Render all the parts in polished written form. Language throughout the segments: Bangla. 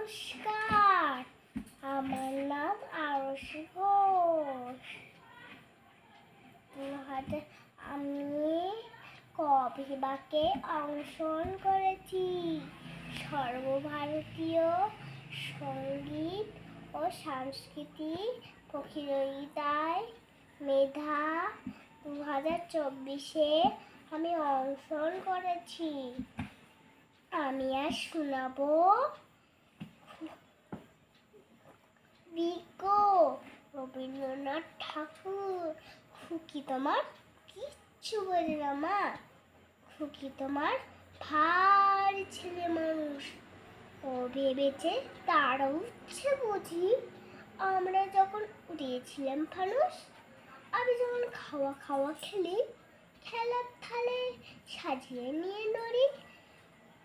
নমস্কার, আমার নাম আরশি ঘোষ। আমি ক বিভাগে অংশগ্রহণ করেছি। সর্বভারতীয় সঙ্গীত ও সাংস্কৃতিক প্রতিযোগিতায় মেধা 2024-এ আমি অংশগ্রহণ করেছি। আমি আর শোনাবো রবীন্দ্রনাথ ঠাকুর। খুকি তোমার কিচ্ছু বলে না মা, খুকি তোমার ভারী ছেলে মানুষ। ও ভেবেছে তার উচ্ছে বুঝি আমরা যখন উড়িয়েছিলাম ফানুস। আমি যখন খাওয়া খেলি, খেলার থালে সাজিয়ে নিয়ে নড়ি।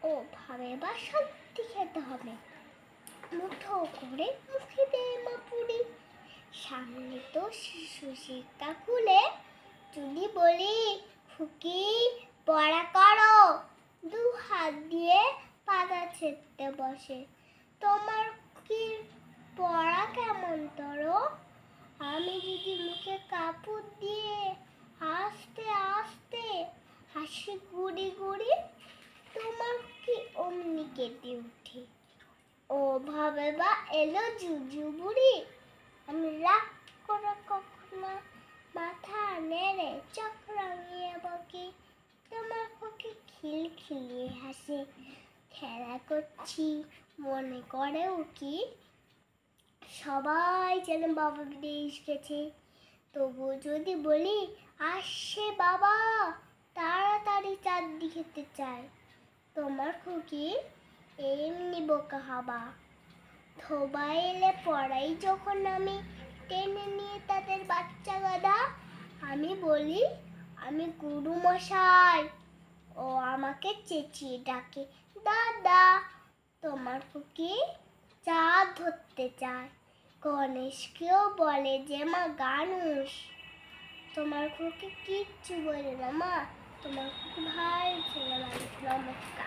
ও ভাবে বা সত্যি খেতে হবে, মুঠো করে মুখে দেয় মা পুরি। সামনে তো শিশু শিক্ষা খুলে, যদি বলি খুকি পড়া করো, 2 হাত দিয়ে পাতা ছেড়তে বসে। তোমার কি পড়া কেমন তরো? আমি যদি মুখে কাপড় দিয়ে আস্তে আস্তে হাসি গুড়ি গুড়ি, তোমার কি অমনি কেটে উঠে। ও ভাবে বা এলো জুজু বুড়ি। আমি রাগ করে কখনো মাথা নেড়ে চোখ রাঙিয়ে বকি। তোমার পক্ষে খিলখিলিয়ে হাসে। খেলা করছি মনে করে উকি, সবাই যেন বাবা বিদেশ গেছে। তবু যদি বলি আসছে বাবা, তাড়াতাড়ি চাঁদনি খেতে চায়। তোমার খুকি এমনি বোকা হবা। ধোবা এলে পড়াই যখন আমি টেনে নিয়ে তাদের বাচ্চা গাদা, আমি বলি আমি গুরু মশাই। ও আমাকে চেঁচিয়ে ডাকে দাদা। তোমার খুকি চাঁদ ধরতে চায়, গণেশকেও বলে যে মা গানুষ। তোমার খুকি কিচ্ছু বলে না মা, তোমার খুকি ভাই ছেলে মানুষ। নমস্কার।